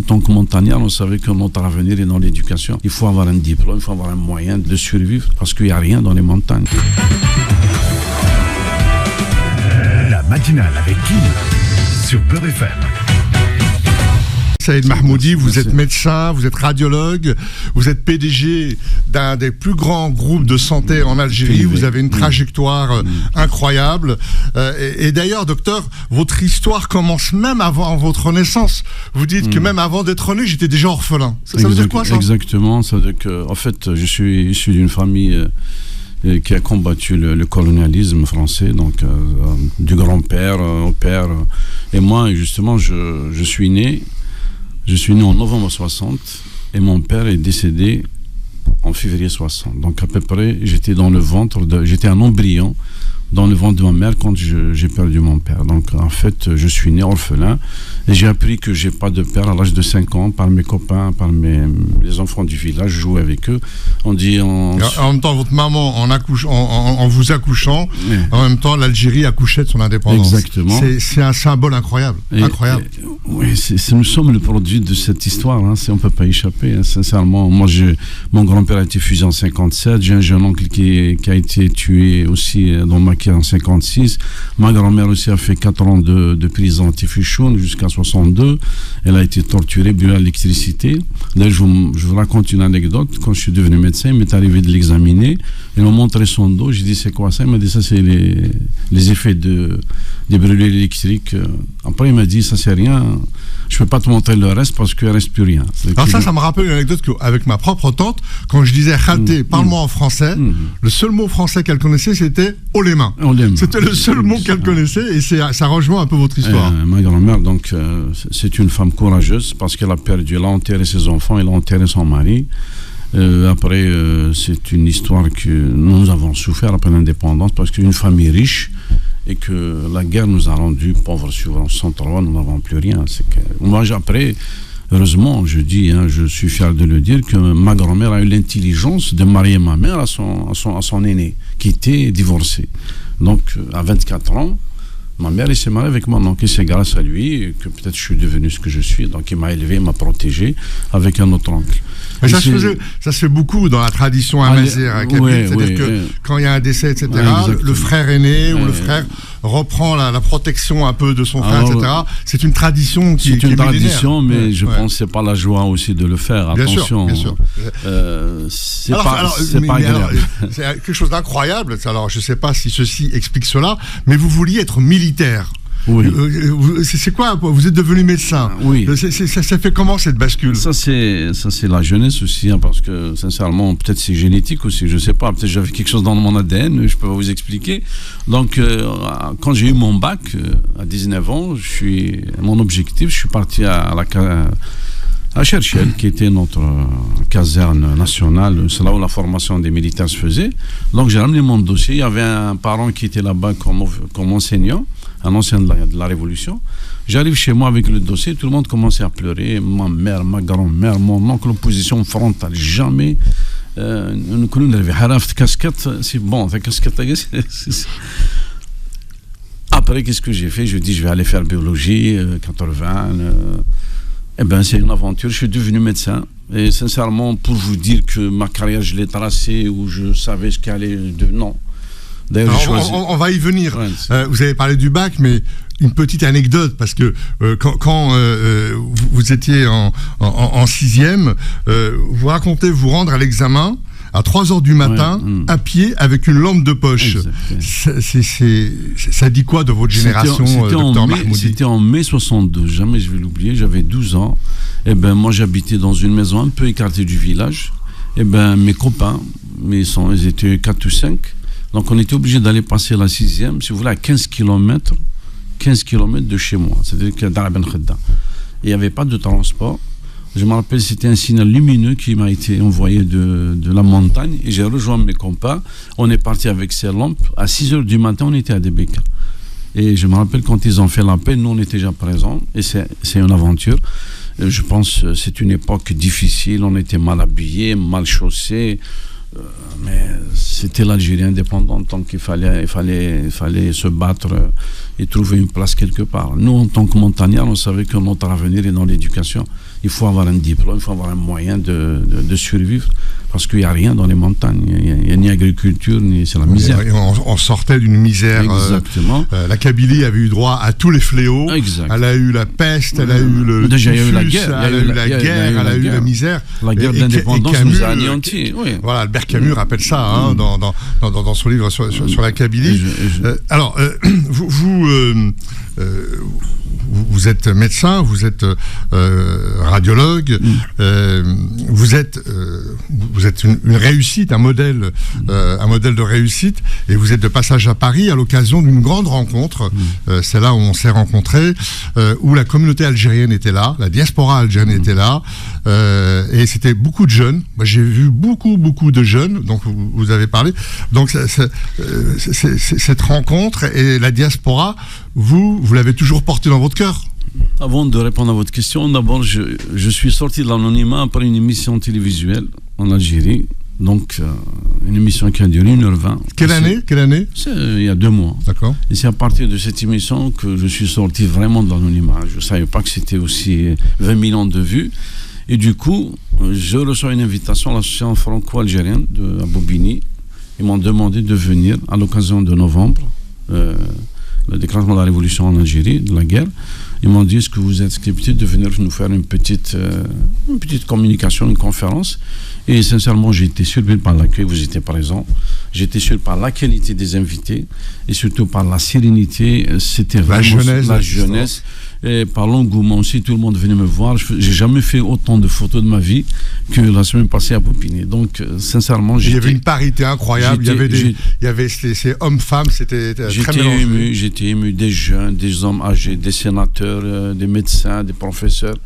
tant que montagnard, on savait que notre avenir est dans l'éducation. Il faut avoir un diplôme, il faut avoir un moyen de survivre parce qu'il n'y a rien dans les montagnes. La matinale avec Kim sur Beurre FM. Saïd Mahmoudi, vous êtes médecin, vous êtes radiologue, vous êtes PDG d'un des plus grands groupes de santé en Algérie, vous avez une trajectoire incroyable. Et d'ailleurs, docteur, votre histoire commence même avant votre naissance. Vous dites que même avant d'être né, j'étais déjà orphelin. Ça veut dire quoi, ça ? Exactement, ça veut dire que, en fait, je suis issu d'une famille qui a combattu le colonialisme français, donc du grand-père au père. Et moi, justement, je suis né en novembre 60 et mon père est décédé en février 60. Donc à peu près, j'étais un embryon dans le ventre de ma mère quand j'ai perdu mon père. Donc en fait, je suis né orphelin et j'ai appris que j'ai pas de père à l'âge de 5 ans par mes copains, par les enfants du village. Je jouais avec eux. En même temps, votre maman en vous accouchant, en même temps, l'Algérie accouchait de son indépendance. Exactement. C'est un symbole incroyable. Oui, nous sommes le produit de cette histoire. On ne peut pas y échapper. Sincèrement, moi, mon grand-père a été fusillé en 57. J'ai un jeune oncle qui a été tué aussi dans ma en 56. Ma grand-mère aussi a fait 4 ans de prison anti-Fichoun jusqu'à 62. Elle a été torturée, brûlée à l'électricité. D'ailleurs, je vous raconte une anecdote. Quand je suis devenu médecin, il m'est arrivé de l'examiner. Ils m'ont montré son dos. J'ai dit, c'est quoi ça? Il m'a dit, ça, c'est les effets des brûlures électriques. Après, il m'a dit, ça, c'est rien. Je ne peux pas te montrer le reste parce qu'il ne reste plus rien. Alors ça me rappelle une anecdote qu'avec ma propre tante, quand je disais Khaté, parle-moi en français, le seul mot français qu'elle connaissait, c'était Olema. C'était le seul mot qu'elle connaissait et ça rejoint un peu votre histoire. Ma grand-mère, donc, c'est une femme courageuse parce qu'elle a enterré ses enfants, elle a enterré son mari. Après, c'est une histoire que nous avons souffert après l'indépendance parce qu'une famille riche et que la guerre nous a rendus pauvres sur 103, nous n'avons plus rien. Moi, après, heureusement, je suis fier de le dire, que ma grand-mère a eu l'intelligence de marier ma mère à son aîné, qui était divorcé. Donc, à 24 ans, ma mère, elle s'est mariée avec moi. Donc, c'est grâce à lui que peut-être je suis devenu ce que je suis. Donc, il m'a élevé, il m'a protégé avec un autre oncle. Mais ça se fait beaucoup dans la tradition amazigh. C'est-à-dire que quand il y a un décès, etc., le frère aîné ou le frère reprend la protection un peu de son frère, etc. C'est une tradition qui est millénaire. C'est une tradition, mais je pense que ce n'est pas la joie aussi de le faire. Attention. Bien sûr. C'est pas agréable. C'est quelque chose d'incroyable. Alors, je ne sais pas si ceci explique cela, mais vous vouliez être militaire. Oui. C'est quoi? Vous êtes devenu médecin. Oui. Ça fait comment cette bascule? Ça c'est la jeunesse aussi, parce que sincèrement, peut-être c'est génétique aussi, je sais pas. Peut-être j'avais quelque chose dans mon ADN, je peux pas vous expliquer. Donc, quand j'ai eu mon bac à 19 ans, mon objectif, je suis parti à Cherchel, qui était notre caserne nationale, c'est là où la formation des militaires se faisait. Donc j'ai ramené mon dossier, il y avait un parent qui était là-bas comme enseignant, un ancien de la Révolution. J'arrive chez moi avec le dossier, tout le monde commençait à pleurer, ma mère, ma grand-mère, mon oncle, opposition frontale, jamais. Nous connaissons casquette, c'est bon, casquette. Après, qu'est-ce que j'ai fait? Je dis, je vais aller faire biologie, 80. C'est une aventure. Je suis devenu médecin. Et sincèrement, pour vous dire que ma carrière, je l'ai tracée, ou je savais ce qu'elle allait devenir, non. D'ailleurs, on va y venir. Ouais, vous avez parlé du bac, mais une petite anecdote, parce que quand vous étiez en 6e, vous racontez vous rendre à l'examen à 3h du matin, à pied, avec une lampe de poche. Ça dit quoi de votre génération, docteur Mahmoudi? C'était en mai 62, jamais je vais l'oublier, j'avais 12 ans. Moi, j'habitais dans une maison un peu écartée du village. Mes copains, ils étaient 4 ou 5. Donc, on était obligé d'aller passer la 6e, si vous voulez, à 15 km de chez moi. C'est-à-dire dans la Ben Khedda. Il n'y avait pas de transport. Je me rappelle, c'était un signal lumineux qui m'a été envoyé de la montagne. Et j'ai rejoint mes copains. On est parti avec ces lampes. À 6h du matin, on était à Debeka. Et je me rappelle, quand ils ont fait l'appel, nous, on était déjà présents. Et c'est une aventure. Je pense que c'est une époque difficile. On était mal habillés, mal chaussés. mais c'était l'Algérie indépendante, donc il fallait se battre et trouver une place quelque part. Nous, en tant que montagnards, on savait que notre avenir est dans l'éducation. Il faut avoir un diplôme, il faut avoir un moyen de survivre, parce qu'il n'y a rien dans les montagnes. Il n'y a ni agriculture, ni c'est la misère. On sortait d'une misère. Exactement. La Kabylie avait eu droit à tous les fléaux. Exact. Elle a eu la peste, elle a eu le Déjà, il y a eu la typhus, guerre. elle a eu la guerre, elle a eu la misère. La guerre d'indépendance nous a anéantis. Oui. Voilà, Albert Camus rappelle ça dans son livre sur la Kabylie. Alors, vous êtes médecin, vous êtes radiologue, vous êtes une réussite, un modèle de réussite, et vous êtes de passage à Paris à l'occasion d'une grande rencontre. C'est là où on s'est rencontrés, où la communauté algérienne était là, la diaspora algérienne était là, et c'était beaucoup de jeunes. Moi, j'ai vu beaucoup de jeunes, donc vous avez parlé. Donc cette rencontre et la diaspora, vous l'avez toujours portée dans votre cœur. Avant de répondre à votre question, d'abord, je suis sorti de l'anonymat après une émission télévisuelle en Algérie. Donc, une émission qui a duré 1h20. Quelle année? C'est il y a 2 mois. D'accord. Et c'est à partir de cette émission que je suis sorti vraiment de l'anonymat. Je ne savais pas que c'était aussi 20 millions de vues. Et du coup, je reçois une invitation à l'association franco-algérienne à Bobigny. Ils m'ont demandé de venir à l'occasion de novembre, le déclenchement de la révolution en Algérie, de la guerre. Ils m'ont dit, est-ce que vous êtes susceptible de venir nous faire une petite communication, une conférence? Et sincèrement, j'ai été surpris par l'accueil, vous étiez présents. J'ai été surpris par la qualité des invités et surtout par la sérénité. C'était vraiment la jeunesse. Et par l'engouement aussi, tout le monde venait me voir. J'ai jamais fait autant de photos de ma vie que la semaine passée à Bobigny. Donc, sincèrement, il y avait une parité incroyable. Il y avait ces hommes-femmes, c'était très mélangé. J'étais ému des jeunes, des hommes âgés, des sénateurs, des médecins, des professeurs.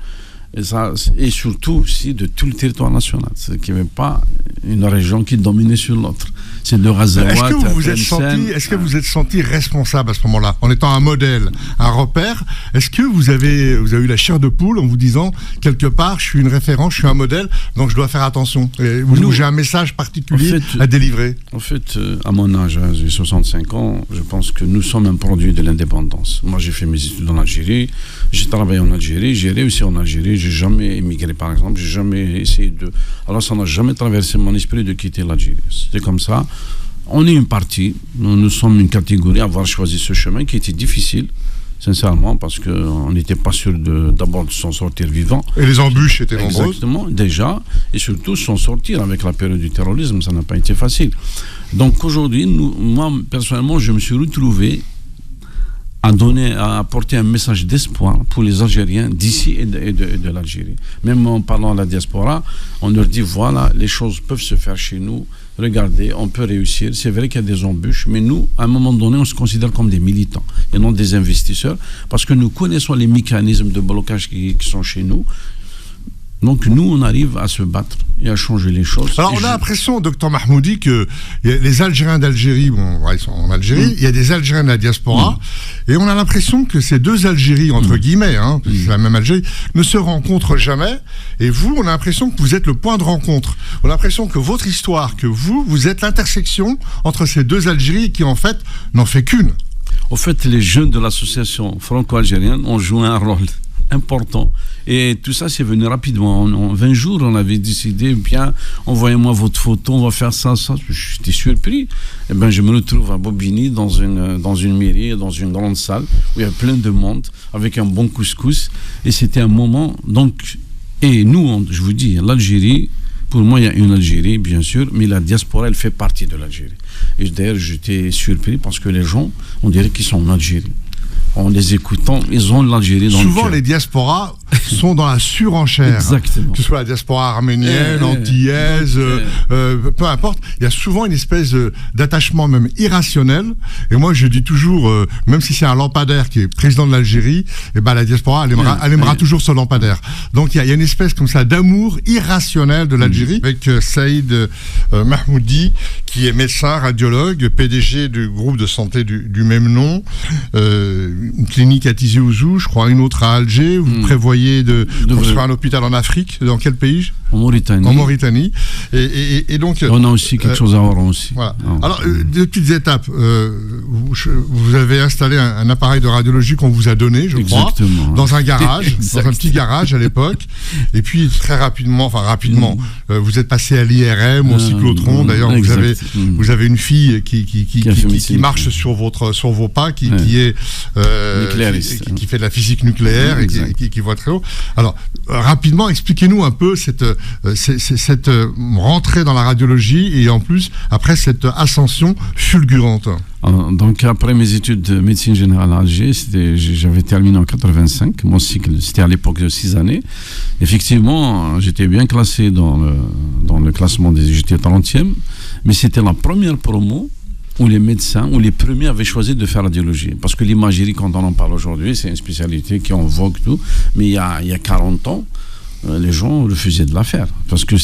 Et surtout aussi de tout le territoire national. C'est qu'il n'y avait pas une région qui dominait sur l'autre. C'est de Ghazaouat. Est-ce que vous êtes senti responsable à ce moment-là, en étant un modèle, un repère? Est-ce que vous avez eu la chair de poule en vous disant, quelque part, je suis une référence, je suis un modèle, donc je dois faire attention? J'ai un message particulier à délivrer. En fait, à mon âge, j'ai 65 ans, je pense que nous sommes un produit de l'indépendance. Moi, j'ai fait mes études en Algérie, j'ai travaillé en Algérie, j'ai réussi en Algérie, j'ai jamais émigré par exemple, j'ai jamais essayé de... Alors ça n'a jamais traversé mon esprit de quitter l'Algérie. C'est comme ça. On est une partie, nous sommes une catégorie à avoir choisi ce chemin qui était difficile, sincèrement, parce qu'on n'était pas sûr d'abord de s'en sortir vivant. Et les embûches étaient nombreuses. Exactement, déjà, et surtout s'en sortir avec la période du terrorisme, ça n'a pas été facile. Donc aujourd'hui, moi personnellement, je me suis retrouvé à apporter un message d'espoir pour les Algériens d'ici et de l'Algérie. Même en parlant à la diaspora, on leur dit, voilà, les choses peuvent se faire chez nous, regardez, on peut réussir. C'est vrai qu'il y a des embûches, mais nous, à un moment donné, on se considère comme des militants et non des investisseurs, parce que nous connaissons les mécanismes de blocage qui sont chez nous. Donc nous, on arrive à se battre et à changer les choses. Alors on a l'impression, docteur Mahmoudi, que les Algériens d'Algérie, ils sont en Algérie, il y a des Algériens de la diaspora, et on a l'impression que ces deux Algéries, entre guillemets, c'est la même Algérie, ne se rencontrent jamais, et vous, on a l'impression que vous êtes le point de rencontre. On a l'impression que votre histoire, que vous êtes l'intersection entre ces deux Algéries qui, en fait, n'en fait qu'une. Au fait, les jeunes de l'association franco-algérienne ont joué un rôle important. Et tout ça, c'est venu rapidement. En 20 jours, on avait décidé, bien, envoyez-moi votre photo, on va faire ça. J'étais surpris. Et ben, je me retrouve à Bobigny, dans une mairie, dans une grande salle, où il y a plein de monde, avec un bon couscous. Et c'était un moment, donc, et nous, je vous dis, l'Algérie, pour moi, il y a une Algérie, bien sûr, mais la diaspora, elle fait partie de l'Algérie. Et d'ailleurs, j'étais surpris parce que les gens, on dirait qu'ils sont en Algérie. En les écoutant, ils ont l'Algérie dans le cœur. Souvent, les diasporas sont dans la surenchère. Exactement. Que ce soit la diaspora arménienne, antillaise, peu importe. Il y a souvent une espèce d'attachement même irrationnel. Et moi, je dis toujours, même si c'est un lampadaire qui est président de l'Algérie, et ben la diaspora, elle aimera toujours ce lampadaire. Donc, il y a une espèce comme ça d'amour irrationnel de l'Algérie. Avec Saïd Mahmoudi, qui est médecin, radiologue, PDG du groupe de santé du même nom, une clinique à Tizi Ouzou, je crois une autre à Alger. Vous prévoyez prévoyez de construire un hôpital en Afrique. Dans quel pays? En Mauritanie. En Mauritanie. Et donc... On a aussi quelque chose à Oran aussi. Voilà. Alors, deux petites étapes. Vous avez installé un appareil de radiologie qu'on vous a donné, je crois, dans un garage, dans un petit garage à l'époque. Et puis, très rapidement, vous êtes passé à l'IRM, au cyclotron. D'ailleurs, vous avez une fille qui marche sur vos pas, qui est qui fait de la physique nucléaire et qui voit très haut. Alors, rapidement, expliquez-nous un peu cette rentrée dans la radiologie et en plus, après cette ascension fulgurante. Donc, après mes études de médecine générale à Alger, j'avais terminé en 85. Mon cycle, c'était à l'époque de 6 années. Effectivement, j'étais bien classé dans le classement j'étais 30e, mais c'était la première promo où les médecins, où les premiers avaient choisi de faire radiologie. Parce que l'imagerie, quand on en parle aujourd'hui, c'est une spécialité qui est en vogue, tout. Mais il y a 40 ans, les gens refusaient de la faire. Parce que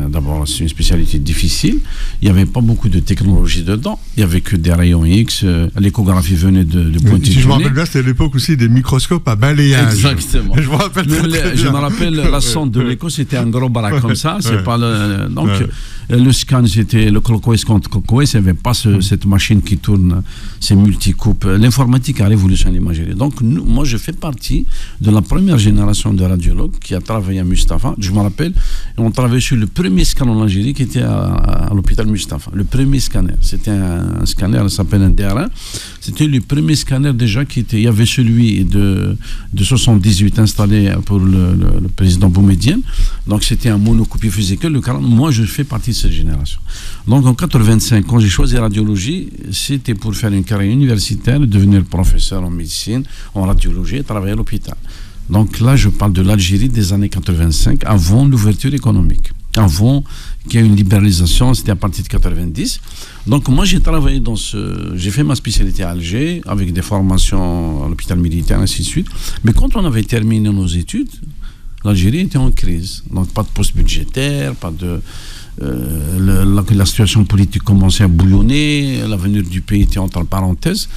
d'abord, c'est une spécialité difficile. Il n'y avait pas beaucoup de technologie dedans. Il n'y avait que des rayons X. L'échographie venait de pointer. Si je me rappelle bien, c'était l'époque aussi des microscopes à balayage. Exactement. Je me rappelle je me rappelle, la sonde de l'écho, c'était un gros baraque comme ça. C'est pas donc, le scan, c'était le clockways contre clockways. Il n'y avait pas cette machine qui tourne, ces multicoupes. L'informatique a révolutionné l'imagerie. Donc, moi, je fais partie de la première génération de radiologues qui a travaillé à Mustapha. Je me rappelle, on travaillait sur le premier scanner en Algérie qui était à l'hôpital Mustapha. Le premier scanner. C'était un scanner, ça s'appelle un DR1. C'était le premier scanner déjà qui était. Il y avait celui de 78 installé pour le président Boumedienne. Donc c'était un monocopie physique. Moi, je fais partie de cette génération. Donc en 85, quand j'ai choisi la radiologie, c'était pour faire une carrière universitaire, devenir professeur en médecine, en radiologie et travailler à l'hôpital. Donc là, je parle de l'Algérie des années 85, avant l'ouverture économique. Avant qu'il y ait une libéralisation, c'était à partir de 90. Donc moi, j'ai travaillé j'ai fait ma spécialité à Alger, avec des formations à l'hôpital militaire, ainsi de suite. Mais quand on avait terminé nos études, l'Algérie était en crise. Donc pas de poste budgétaire, pas de... la situation politique commençait à bouillonner, l'avenir du pays était entre parenthèses.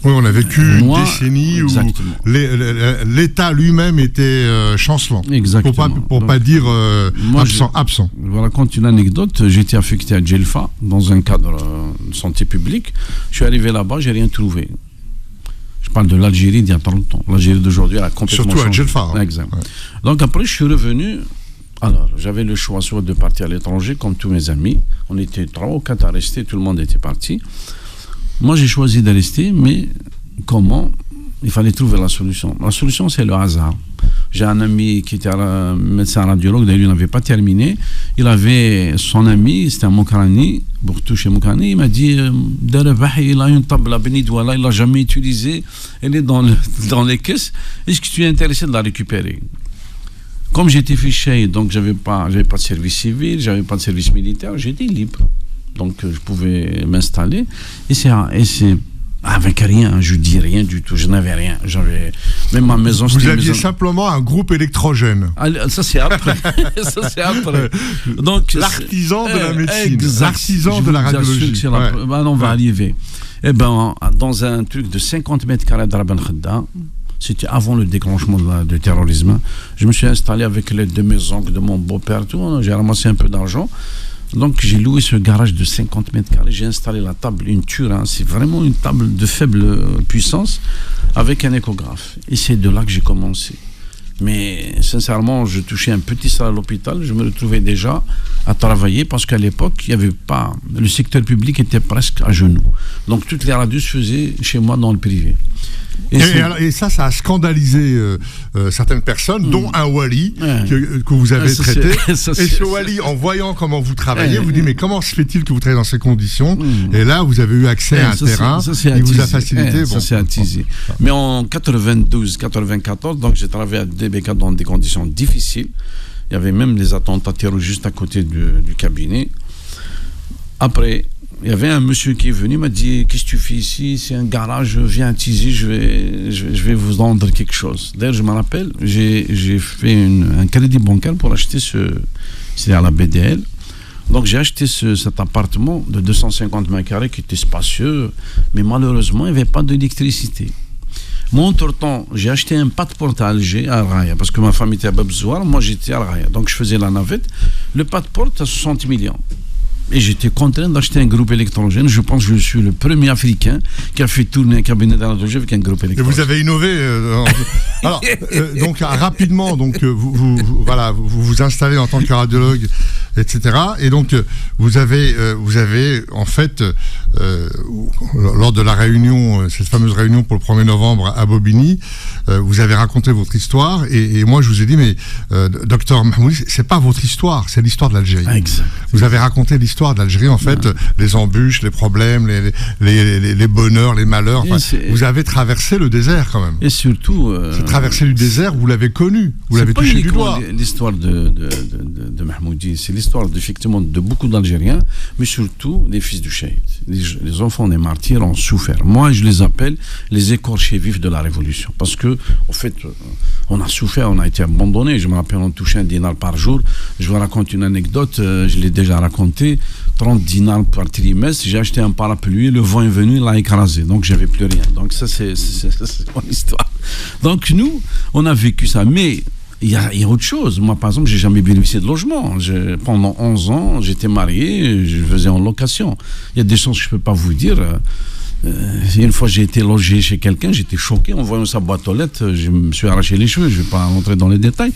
Oui, on a vécu une décennie où l'État lui-même était chancelant. Exactement. Pour pas dire absent. Je vous raconte une anecdote. J'étais affecté à Djelfa, dans un cadre de santé publique. Je suis arrivé là-bas, j'ai rien trouvé. Je parle de l'Algérie d'il y a 30 ans. L'Algérie d'aujourd'hui, elle a complètement changé. Surtout à Djelfa. Exact. Ouais. Donc après, je suis revenu. Alors, j'avais le choix soit de partir à l'étranger, comme tous mes amis. On était 3 ou 4 à rester, tout le monde était parti. Moi, j'ai choisi de rester, mais comment? Il fallait trouver la solution. La solution, c'est le hasard. J'ai un ami qui était médecin radiologue, d'ailleurs, il n'avait pas terminé. Il avait son ami, c'était un Mokrani, Bourtouche Mokrani, il m'a dit il a une table à Benidouala, il ne l'a jamais utilisée, elle est dans les caisses. Est-ce que tu es intéressé de la récupérer? Comme j'étais fiché, donc j'avais pas de service civil, j'avais pas de service militaire, j'étais libre. Donc je pouvais m'installer et c'est avec rien, je dis rien du tout, je n'avais rien, j'avais même ma maison. Vous aviez simplement un groupe électrogène. Ça c'est après. Donc l'artisan de la médecine, l'artisan de la radiologie. On va arriver. Eh ben dans un truc de 50 mètres carrés de Raban Khedda. C'était avant le déclenchement du terrorisme. Je me suis installé avec l'aide de mes oncles, de mon beau-père, tout. J'ai ramassé un peu d'argent. Donc j'ai loué ce garage de 50 mètres carrés. J'ai installé la table, une Turin. C'est vraiment une table de faible puissance avec un échographe. Et c'est de là que j'ai commencé. Mais sincèrement, je touchais un petit salaire à l'hôpital. Je me retrouvais déjà à travailler parce qu'à l'époque, il y avait pas. Le secteur public était presque à genoux. Donc toutes les radios se faisaient chez moi dans le privé. Et ça a scandalisé certaines personnes, dont un Wali que vous avez traité. Et ce Wali, en voyant comment vous travaillez, vous dit mais comment se fait-il que vous travaillez dans ces conditions? Et là, vous avez eu accès à un terrain qui vous a facilité. Ça c'est attisé. Mais en 92-94, donc j'ai travaillé à DBK dans des conditions difficiles. Il y avait même des attentats terroristes juste à côté du cabinet. Après, il y avait un monsieur qui est venu, m'a dit qu'est-ce que tu fais ici? C'est un garage, viens à Tizi, je vais vous vendre quelque chose. D'ailleurs, je me rappelle, j'ai fait un crédit bancaire pour acheter c'était à la BDL. Donc j'ai acheté cet appartement de 250 mètres carrés qui était spacieux, mais malheureusement, il n'y avait pas d'électricité. Moi, entre-temps, j'ai acheté un passeport à Alger, à Raya, parce que ma famille était à Babzouar, moi j'étais à Raya. Donc je faisais la navette. Le passeport à 60 millions. Et j'étais contraint d'acheter un groupe électrogène. Je pense que je suis le premier Africain qui a fait tourner un cabinet d'analogie avec un groupe électrogène. Et vous avez innové. Alors, donc rapidement, donc vous vous installez en tant que radiologue, etc. Et donc vous avez en fait lors de la réunion, cette fameuse réunion pour le 1er novembre à Bobigny, vous avez raconté votre histoire. Et moi, je vous ai dit, mais docteur Mahmoudi, c'est pas votre histoire, c'est l'histoire de l'Algérie. Exact. Vous avez raconté l'histoire d'Algérie, en fait, les embûches, les problèmes, les bonheurs, les malheurs. Enfin, vous avez traversé le désert quand même. Et surtout... Cette traversée du désert, vous l'avez connue, vous l'avez touché du doigt. L'histoire de Mahmoudi, c'est l'histoire effectivement de beaucoup d'Algériens, mais surtout des fils du Shahid. Les enfants des martyrs ont souffert. Moi, je les appelle les écorchés vifs de la Révolution. Parce que, en fait, on a souffert, on a été abandonnés. Je me rappelle, on touchait un dinar par jour. Je vous raconte une anecdote, je l'ai déjà racontée. 30 dinars par trimestre, j'ai acheté un parapluie, le vent est venu, il l'a écrasé, donc j'avais plus rien. Donc ça c'est mon histoire. Donc nous, on a vécu ça, mais il y a autre chose. Moi par exemple, j'ai jamais bénéficié de logement. Pendant 11 ans, j'étais marié, je faisais en location. Il y a des choses que je peux pas vous dire. Une fois j'ai été logé chez quelqu'un, j'étais choqué en voyant sa boîte aux lettres, je me suis arraché les cheveux, je vais pas rentrer dans les détails.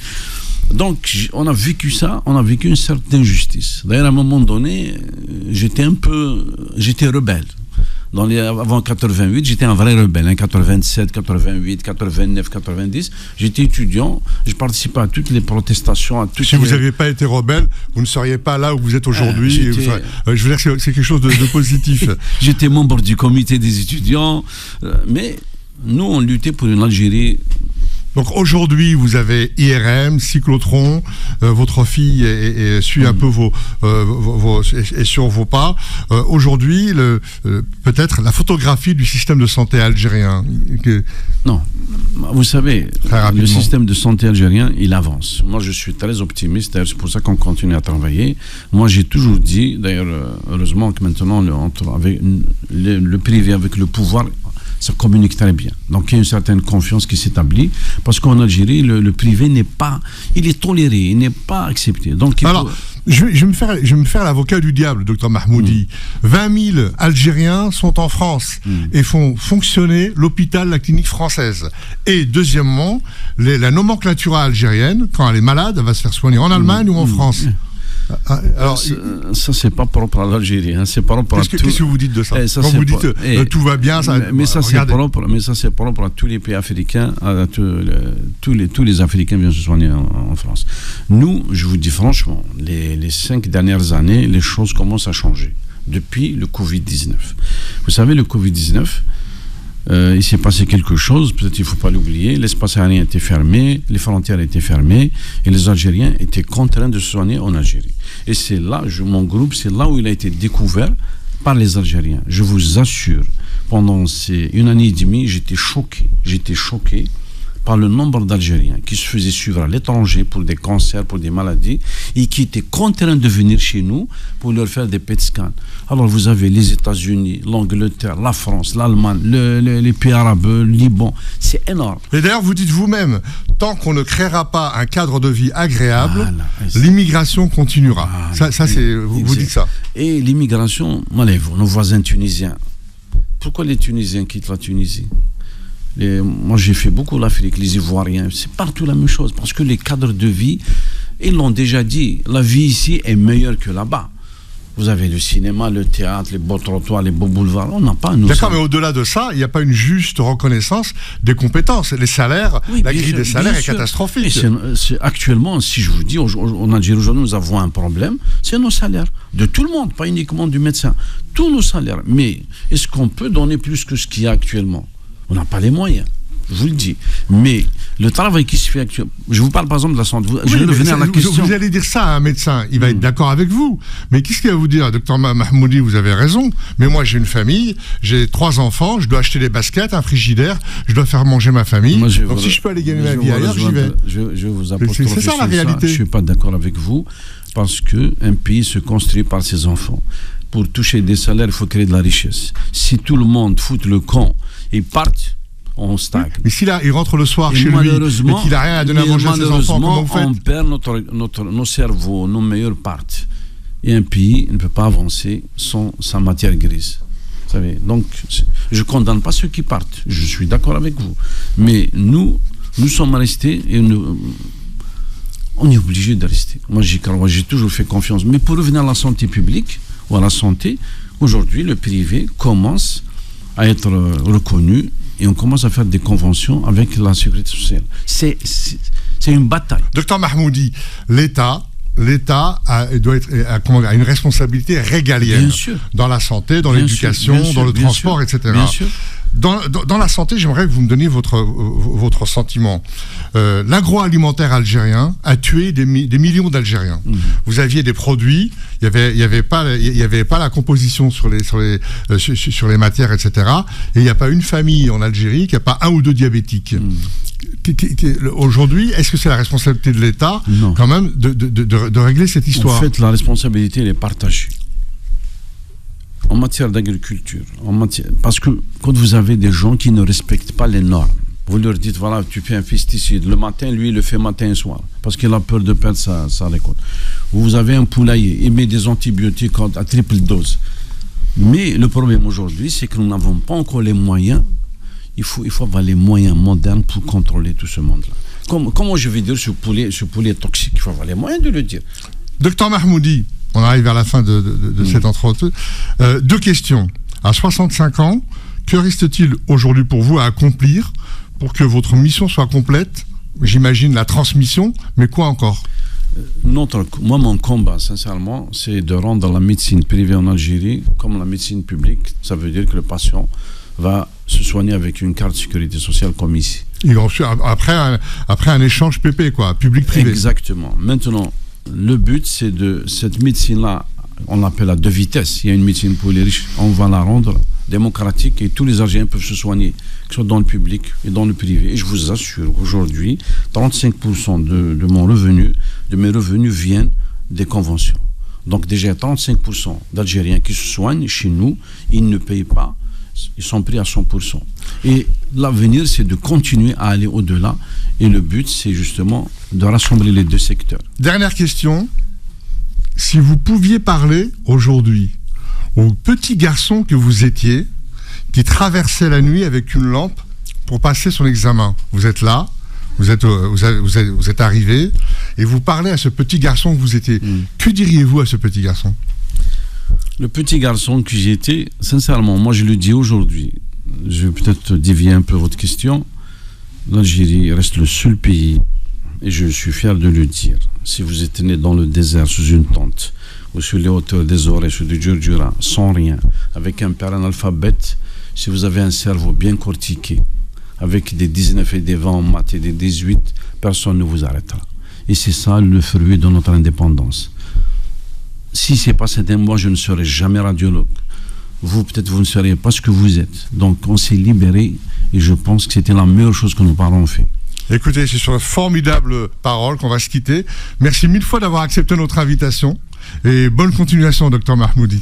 Donc, on a vécu ça, on a vécu une certaine injustice. D'ailleurs, à un moment donné, j'étais rebelle. Avant 88, j'étais un vrai rebelle. 87, 88, 89, 90. J'étais étudiant, je participais à toutes les protestations. Si vous n'aviez pas été rebelle, vous ne seriez pas là où vous êtes aujourd'hui. Je veux dire que c'est quelque chose de positif. J'étais membre du comité des étudiants. Mais nous, on luttait pour une Algérie. Donc aujourd'hui, vous avez IRM, cyclotron, votre fille suit un peu est sur vos pas. Aujourd'hui, peut-être la photographie du système de santé algérien. Non, vous savez, le système de santé algérien, il avance. Moi, je suis très optimiste. D'ailleurs, c'est pour ça qu'on continue à travailler. Moi, j'ai toujours dit, d'ailleurs, heureusement que maintenant, avec le privé avec le pouvoir, ça communique très bien. Donc il y a une certaine confiance qui s'établit, parce qu'en Algérie, le privé il est toléré, il n'est pas accepté. Donc, je vais me faire l'avocat du diable, docteur Mahmoudi. 20 000 Algériens sont en France et font fonctionner l'hôpital, la clinique française. Et deuxièmement, la nomenclature algérienne, quand elle est malade, elle va se faire soigner en Allemagne ou en France. Alors, ça c'est pas propre à l'Algérie, hein, c'est propre à tout. Qu'est-ce que vous dites de ça, quand vous dites tout va bien, ça. Mais ça c'est propre à tous les pays africains, à tous les Africains viennent se soigner en France. Nous, je vous dis franchement, les 5 dernières années, les choses commencent à changer depuis le Covid-19. Vous savez, le Covid-19. Il s'est passé quelque chose, peut-être il ne faut pas l'oublier, l'espace aérien était fermé, les frontières étaient fermées et les Algériens étaient contraints de se soigner en Algérie. Et c'est là, mon groupe, c'est là où il a été découvert par les Algériens. Je vous assure, pendant une année et demie, j'étais choqué par le nombre d'Algériens qui se faisaient suivre à l'étranger pour des cancers, pour des maladies, et qui étaient contraints de venir chez nous pour leur faire des PET scans. Alors vous avez les États-Unis, l'Angleterre, la France, l'Allemagne, les pays arabes, le Liban, c'est énorme. Et d'ailleurs, vous dites vous-même, tant qu'on ne créera pas un cadre de vie agréable, l'immigration continuera. Vous dites ça. Et l'immigration, nos voisins tunisiens. Pourquoi les Tunisiens quittent la Tunisie ? Moi j'ai fait beaucoup l'Afrique, les Ivoiriens, c'est partout la même chose, parce que les cadres de vie, ils l'ont déjà dit, la vie ici est meilleure que là-bas. Vous avez le cinéma, le théâtre, les beaux trottoirs, les beaux boulevards, on n'a pas nous. D'accord, mais au-delà de ça, il n'y a pas une juste reconnaissance des compétences. Les salaires, la grille des salaires est catastrophique. Actuellement, si je vous dis, en Algérie aujourd'hui, nous avons un problème, c'est nos salaires. De tout le monde, pas uniquement du médecin. Tous nos salaires. Mais est-ce qu'on peut donner plus que ce qu'il y a actuellement ? On n'a pas les moyens, je vous le dis. Mais le travail qui se fait actuellement... Je vous parle par exemple de la santé. Je vais revenir à la question. Vous allez dire ça à un médecin, il va être d'accord avec vous. Mais qu'est-ce qu'il va vous dire, docteur Mahmoudi, vous avez raison. Mais moi, j'ai une famille, j'ai 3 enfants, je dois acheter des baskets, un frigidaire, je dois faire manger ma famille. Donc si je peux aller gagner ma vie ailleurs, j'y vais. Je vous apostrophe. C'est ça la réalité. Je ne suis pas d'accord avec vous, parce qu'un pays se construit par ses enfants. Pour toucher des salaires, il faut créer de la richesse. Si tout le monde fout le camp et partent, on stagne. Mais si là, il rentre le soir Et chez lui et qu'il n'a rien à donner à manger à ses enfants, comment vous faites? On perd nos cerveaux, nos meilleures parties. Et un pays ne peut pas avancer sans sa matière grise. Vous savez, donc, je ne condamne pas ceux qui partent. Je suis d'accord avec vous. Mais nous sommes restés et on est obligé de rester. Moi, j'ai toujours fait confiance. Mais pour revenir à la santé publique ou à la santé, aujourd'hui, le privé commence à être reconnu et on commence à faire des conventions avec la sécurité sociale. C'est une bataille. Docteur Mahmoudi, l'État a une responsabilité régalienne dans la santé, dans l'éducation, dans le transport, etc. Bien sûr. Dans la santé, j'aimerais que vous me donniez votre sentiment. L'agroalimentaire algérien a tué des millions d'Algériens. Vous aviez des produits, il y avait pas la composition sur les matières, etc. Et il n'y a pas une famille en Algérie qui n'a pas un ou deux diabétiques. Aujourd'hui, est-ce que c'est la responsabilité de l'État, quand même, de régler cette histoire? En fait, la responsabilité, elle est partagée. En matière d'agriculture, parce que quand vous avez des gens qui ne respectent pas les normes, vous leur dites, voilà, tu fais un pesticide le matin, lui, il le fait matin et soir, parce qu'il a peur de perdre sa récolte. Vous avez un poulailler, il met des antibiotiques à triple dose. Mais le problème aujourd'hui, c'est que nous n'avons pas encore les moyens. Il faut avoir les moyens modernes pour contrôler tout ce monde-là. Comment je vais dire ce poulet toxique? Il faut avoir les moyens de le dire. Docteur Mahmoudi, on arrive vers la fin de cette entrevue. Deux questions. À 65 ans, que reste-t-il aujourd'hui pour vous à accomplir pour que votre mission soit complète? J'imagine la transmission, mais quoi encore? Moi, mon combat, sincèrement, c'est de rendre la médecine privée en Algérie comme la médecine publique. Ça veut dire que le patient va se soigner avec une carte de sécurité sociale comme ici. Et ensuite, après un échange PP, quoi, public-privé. Exactement. Maintenant, le but, c'est de cette médecine-là, on l'appelle à deux vitesses. Il y a une médecine pour les riches, on va la rendre démocratique et tous les Algériens peuvent se soigner, que ce soit dans le public et dans le privé. Et je vous assure, aujourd'hui, 35% de mes revenus viennent des conventions. Donc déjà, 35% d'Algériens qui se soignent chez nous, ils ne payent pas, ils sont pris à 100%. Et l'avenir, c'est de continuer à aller au-delà. Et le but, c'est justement de rassembler les deux secteurs. Dernière question. Si vous pouviez parler aujourd'hui au petit garçon que vous étiez, qui traversait la nuit avec une lampe pour passer son examen. Vous êtes là, vous êtes arrivé, et vous parlez à ce petit garçon que vous étiez. Que diriez-vous à ce petit garçon? Le petit garçon que j'étais, sincèrement, moi je le dis aujourd'hui, je vais peut-être dévier un peu votre question. L'Algérie reste le seul pays, et je suis fier de le dire, si vous êtes né dans le désert sous une tente, ou sur les hauteurs des Aurès, sur du Djurdjura, sans rien, avec un père analphabète, si vous avez un cerveau bien cortiqué, avec des 19 et des 20 en maths et des 18, personne ne vous arrêtera. Et c'est ça le fruit de notre indépendance. Si c'est pas cet moi, je ne serai jamais radiologue. Vous, peut-être, vous ne serez pas ce que vous êtes. Donc, on s'est libéré et je pense que c'était la meilleure chose que nos parents ont fait. Écoutez, c'est sur de formidables paroles qu'on va se quitter. Merci mille fois d'avoir accepté notre invitation et bonne continuation, docteur Mahmoudi.